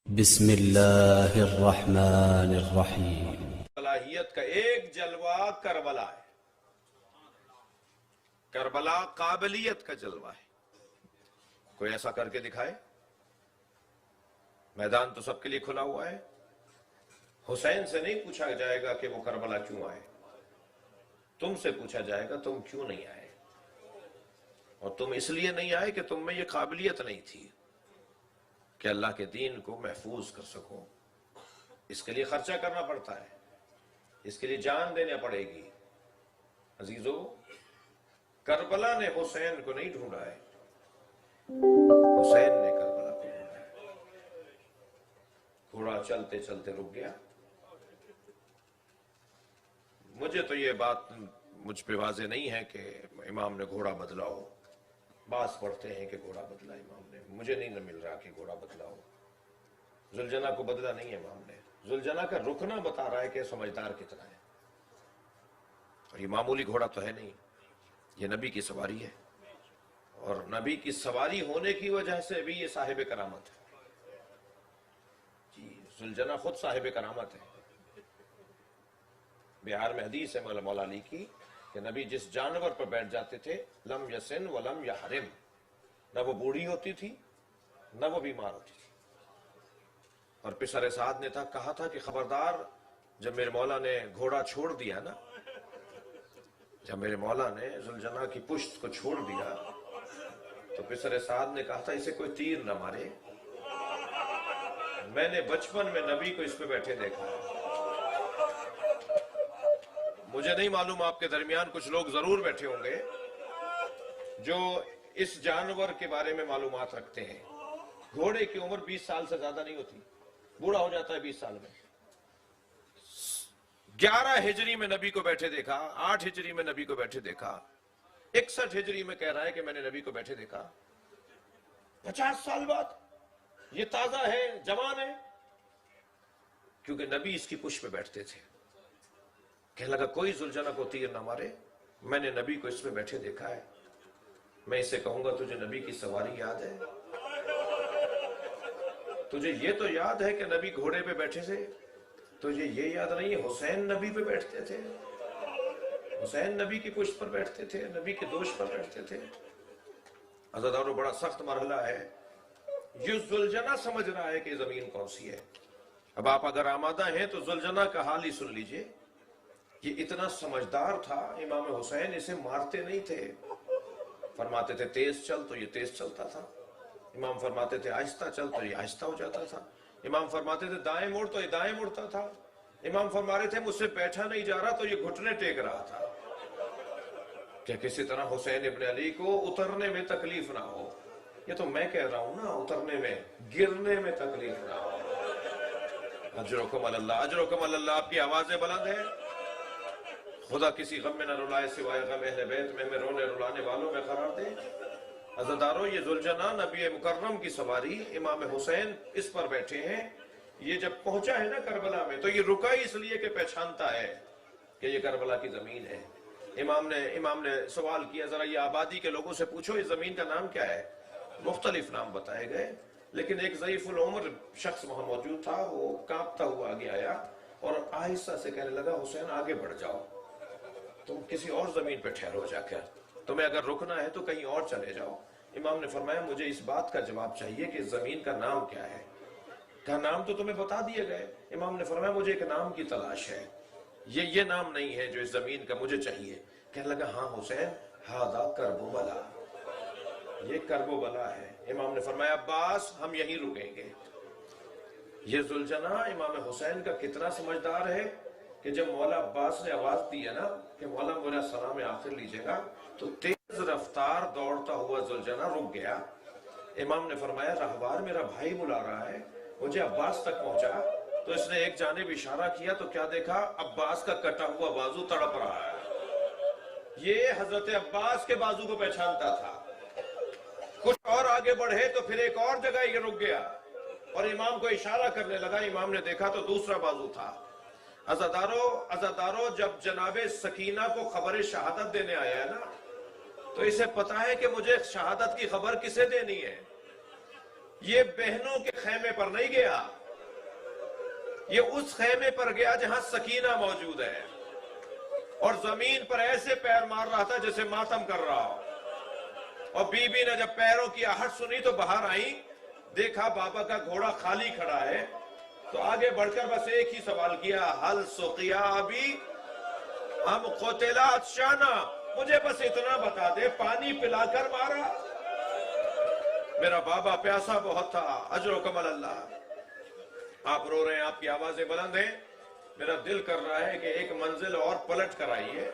بسم اللہ الرحمن الرحیم۔ صلاحیت کا ایک جلوہ کربلا ہے۔ کربلا قابلیت کا جلوہ ہے۔ کوئی ایسا کر کے دکھائے؟ میدان تو سب کے لیے کھلا ہوا ہے۔ حسین سے نہیں پوچھا جائے گا کہ وہ کربلا کیوں آئے، تم سے پوچھا جائے گا تم کیوں نہیں آئے، اور تم اس لیے نہیں آئے کہ تم میں یہ قابلیت نہیں تھی کہ اللہ کے دین کو محفوظ کر سکو۔ اس کے لیے خرچہ کرنا پڑتا ہے، اس کے لیے جان دینا پڑے گی۔ عزیزو، کربلا نے حسین کو نہیں ڈھونڈا ہے، حسین نے کربلا کو ڈھونڈا ہے۔ گھوڑا چلتے چلتے رک گیا۔ مجھے تو یہ بات مجھ پہ واضح نہیں ہے کہ امام نے گھوڑا بدلا ہو۔ بعض پڑھتے ہیں کہ گھوڑا بدلا امام نے، مجھے نہیں مل رہا کہ گھوڑا بدلا ہو۔ ذوالجناح کو بدلا نہیں ہے امام نے، ذوالجناح کا رکنا بتا رہا ہے کہ سمجھدار کتنا ہے۔ اور یہ معمولی گھوڑا تو ہے نہیں، یہ نبی کی سواری ہے، اور نبی کی سواری ہونے کی وجہ سے بھی یہ صاحب کرامت ہے۔ جی، ذوالجناح خود صاحب کرامت ہے۔ بہار میں حدیث ہے مولا علی کی کہ نبی جس جانور پر بیٹھ جاتے تھے لم یسن ولم یحرم، نہ وہ بوڑھی ہوتی تھی نہ وہ بیمار ہوتی تھی۔ اور پسر سعد نے کہا تھا کہ خبردار، جب میرے مولا نے گھوڑا چھوڑ دیا نا، جب میرے مولا نے ذوالجناح کی پشت کو چھوڑ دیا تو پسر سعد نے کہا تھا اسے کوئی تیر نہ مارے، میں نے بچپن میں نبی کو اس پہ بیٹھے دیکھا ہے۔ مجھے نہیں معلوم، آپ کے درمیان کچھ لوگ ضرور بیٹھے ہوں گے جو اس جانور کے بارے میں معلومات رکھتے ہیں۔ گھوڑے کی عمر 20 سال سے زیادہ نہیں ہوتی، بوڑھا ہو جاتا ہے 20 سال میں۔ 11 ہجری میں نبی کو بیٹھے دیکھا، 8 ہجری میں نبی کو بیٹھے دیکھا، 61 ہجری میں کہہ رہا ہے کہ میں نے نبی کو بیٹھے دیکھا۔ 50 سال بعد یہ تازہ ہے، جوان ہے، کیونکہ نبی اس کی پشت پہ بیٹھتے تھے۔ کہنے لگا کوئی ذوالجناح کو تیر نہ مارے، میں نے نبی کو اس پہ بیٹھے دیکھا ہے۔ میں اسے کہوں گا تجھے نبی کی سواری یاد ہے؟ تجھے یہ تو یاد ہے کہ نبی گھوڑے پہ بیٹھے تھے، تجھے یہ یاد نہیں ہے حسین نبی پہ بیٹھتے تھے، حسین نبی کی پشت پر بیٹھتے تھے، نبی کے دوش پر بیٹھتے تھے۔ عزیزانو، بڑا سخت مرحلہ ہے۔ یہ ذوالجناح سمجھ رہا ہے کہ زمین کون سی ہے۔ اب آپ اگر آمادہ ہیں تو ذوالجناح کا حال ہی سن لیجئے۔ یہ اتنا سمجھدار تھا، امام حسین اسے مارتے نہیں تھے، فرماتے تھے تیز چل تو یہ تیز چلتا تھا، امام فرماتے تھے آہستہ چل تو یہ آہستہ ہو جاتا تھا، امام فرماتے تھے دائیں مڑ تو یہ دائیں مڑتا تھا، امام فرما رہے تھے مجھ سے بیٹھا نہیں جا رہا تو یہ گھٹنے ٹیک رہا تھا کہ کسی طرح حسین ابن علی کو اترنے میں تکلیف نہ ہو۔ یہ تو میں کہہ رہا ہوں نا، اترنے میں، گرنے میں تکلیف نہ ہو۔ اجرکم اللہ، اجرکم اللہ۔ آپ کی آوازیں بلند ہیں، خدا کسی غم میں نہ رلائے سوائے غم اہل بیت میں، رونے رلانے والوں میں قرار دے۔ عزیزانو، یہ ذوالجناح نبی مکرم کی سواری، امام حسین اس پر بیٹھے ہیں۔ یہ جب پہنچا ہے نا کربلا میں تو یہ رکا ہی اس لیے کہ پہچانتا ہے کہ یہ کربلا کی زمین ہے۔ امام نے سوال کیا ذرا یہ آبادی کے لوگوں سے پوچھو اس زمین کا نام کیا ہے؟ مختلف نام بتائے گئے، لیکن ایک ضعیف العمر شخص وہاں موجود تھا، وہ کانپتا ہوا آگے آیا اور آہستہ سے کہنے لگا حسین آگے بڑھ جاؤ، تم کسی اور زمین پہ ٹھہرو جا کر، تمہیں اگر رکنا ہے تو کہیں اور چلے جاؤ۔ امام نے فرمایا مجھے اس بات کا جواب چاہیے کہ اس زمین کا نام کیا ہے۔ کہا نام تو تمہیں بتا دیے گئے۔ امام نے فرمایا مجھے ایک نام کی تلاش ہے، یہ نام نہیں ہے جو اس زمین کا مجھے چاہیے۔ کہنے لگا ہاں حسین، ہاذا کرب و بلا، یہ کرب و بلا ہے۔ امام نے فرمایا عباس ہم یہیں رکیں گے۔ یہ ذوالجناح امام حسین کا کتنا سمجھدار ہے کہ جب مولا عباس نے آواز دی ہے نا کہ مولا میرا سلام آخر لیجئے گا، تو تیز رفتار دوڑتا ہوا ذوالجناح رک گیا۔ امام نے فرمایا رہوار میرا بھائی بلا رہا ہے۔ مجھے عباس تک پہنچا تو اس نے ایک جانب اشارہ کیا تو کیا دیکھا؟ عباس کا کٹا ہوا بازو تڑپ رہا ہے۔ یہ حضرت عباس کے بازو کو پہچانتا تھا۔ کچھ اور آگے بڑھے تو پھر ایک اور جگہ یہ رک گیا اور امام کو اشارہ کرنے لگا۔ امام نے دیکھا تو دوسرا بازو تھا۔ عزادارو، جب جناب سکینہ کو خبر شہادت دینے آیا ہے نا تو اسے پتا ہے کہ مجھے شہادت کی خبر کسے دینی ہے۔ یہ بہنوں کے خیمے پر نہیں گیا، یہ اس خیمے پر گیا جہاں سکینہ موجود ہے، اور زمین پر ایسے پیر مار رہا تھا جیسے ماتم کر رہا ہو۔ اور بی بی نے جب پیروں کی آہٹ سنی تو باہر آئی، دیکھا بابا کا گھوڑا خالی کھڑا ہے، تو آگے بڑھ کر بس ایک ہی سوال کیا، حل سقیا ابی ام قتلات شانا، مجھے بس اتنا بتا دے پانی پلا کر مارا؟ میرا بابا پیاسا بہت تھا، اجر و کمل اللہ۔ آپ رو رہے ہیں، آپ کی آوازیں بلند ہیں، میرا دل کر رہا ہے کہ ایک منزل اور پلٹ کر آئیے۔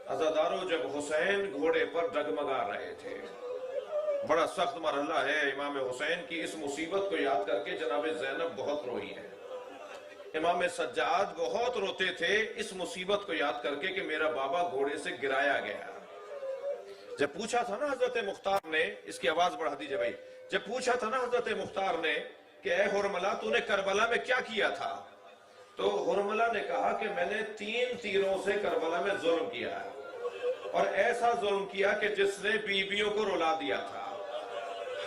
عزادارو، جب حسین گھوڑے پر ڈگمگا رہے تھے، بڑا سخت مرحلہ ہے امام حسین کی، اس مصیبت کو یاد کر کے جناب زینب بہت روئی ہے، امام سجاد بہت روتے تھے اس مصیبت کو یاد کر کے کہ میرا بابا گھوڑے سے گرایا گیا۔ جب پوچھا تھا نا حضرت مختار نے، اس کی آواز بڑھا دیجئے بھائی، جب پوچھا تھا نا حضرت مختار نے کہ اے حرملہ تو نے کربلا میں کیا کیا تھا، تو حرملہ نے کہا کہ میں نے 3 تیروں سے کربلا میں ظلم کیا ہے، اور ایسا ظلم کیا کہ جس نے بیویوں کو رلا دیا تھا،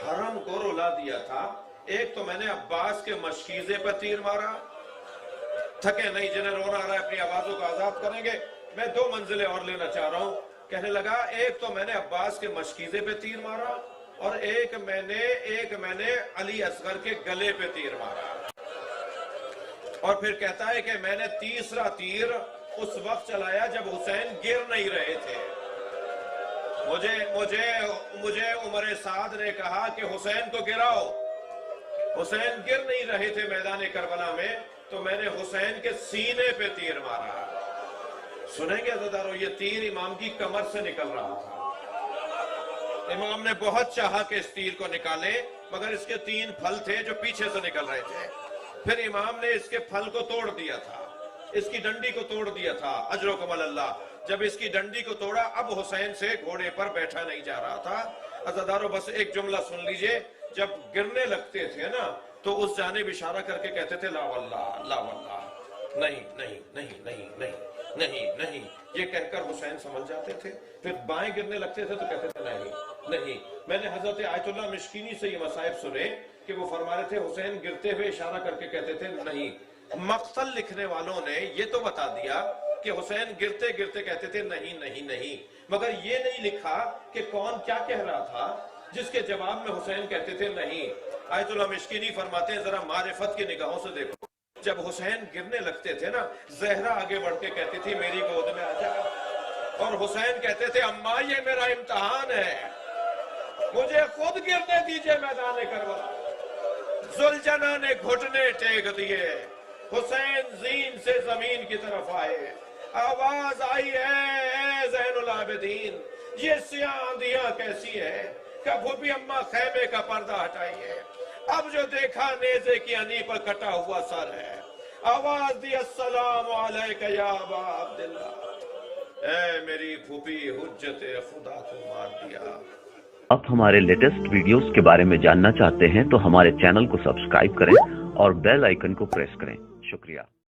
حرم کو رلا دیا تھا۔ ایک تو میں نے عباس کے مشکیزے پر تیر مارا، تھکے نہیں، جنہیں رونا آ رہا ہے اپنی آوازوں کو آزاد کریں گے، میں 2 منزلیں اور لینا چاہ رہا ہوں۔ کہنے لگا ایک تو میں نے عباس کے مشکیزے پہ تیر مارا، اور ایک میں نے علی اصغر کے گلے پہ تیر مارا، اور پھر کہتا ہے کہ میں نے تیسرا تیر اس وقت چلایا جب حسین گر نہیں رہے تھے۔ مجھے عمر سعد نے کہا کہ حسین کو گراؤ، حسین گر نہیں رہے تھے میدان کربلا میں، تو میں نے حسین کے سینے پہ تیر مارا۔ سنیں گے عزادارو، یہ تیر امام کی کمر سے نکل رہا تھا، امام نے بہت چاہا کہ اس تیر کو نکالے، مگر اس کے 3 پھل تھے جو پیچھے سے نکل رہے تھے۔ پھر امام نے اس کے پھل کو توڑ دیا تھا، اس کی ڈنڈی کو توڑ دیا تھا، اجر و کمل اللہ۔ جب اس کی ڈنڈی کو توڑا، اب حسین سے گھوڑے پر بیٹھا نہیں جا رہا تھا۔ عزادارو، بس ایک جملہ سن لیجئے، جب گرنے لگتے تھے نا تو اس جانب اشارہ کر کے کہتے تھے لا واللہ لا واللہ، نہیں نہیں نہیں نہیں نہیں نہیں نہیں، یہ کہہ کر حسین سمجھ جاتے تھے۔ پھر بائیں گرنے لگتے تھے تو کہتے تھے نہیں نہیں۔ میں نے حضرت آیت اللہ مشکینی سے یہ مصائب سنے کہ وہ فرما رہے تھے حسین گرتے ہوئے اشارہ کر کے کہتے تھے نہیں۔ مقتل لکھنے والوں نے یہ تو بتا دیا کہ حسین گرتے گرتے کہتے تھے نہیں نہیں نہیں، مگر یہ نہیں لکھا کہ کون کیا کہہ رہا تھا جس کے جواب میں حسین کہتے تھے نہیں۔ آیت اللہ مشکینی فرماتے ہیں ذرا معرفت کی نگاہوں سے دیکھو، جب حسین گرنے لگتے تھے نا، زہرا آگے بڑھ کے کہتی تھی میری گود میں آ جا، اور حسین کہتے تھے اماں یہ میرا امتحان ہے، مجھے خود گرنے دیجئے میدان کربلا۔ زلجنا نے گھٹنے ٹیک دیے، حسین زین سے زمین کی طرف آئے، آواز آئی اے زین العابدین، یہ سیاہ آندیاں کیسی ہے، کہ بھوپی اماں خیمے کا پردہ ہٹائیے، اب جو دیکھا نیزے کی انی پر کٹا ہوا سر ہے۔ آواز دی السلام علیکہ یا ابا عبداللہ، اے میری پھوپھی حجت خدا کو مار دیا۔ آپ ہمارے لیٹسٹ ویڈیوز کے بارے میں جاننا چاہتے ہیں تو ہمارے چینل کو سبسکرائب کریں اور بیل آئیکن کو پریس کریں۔ شکریہ۔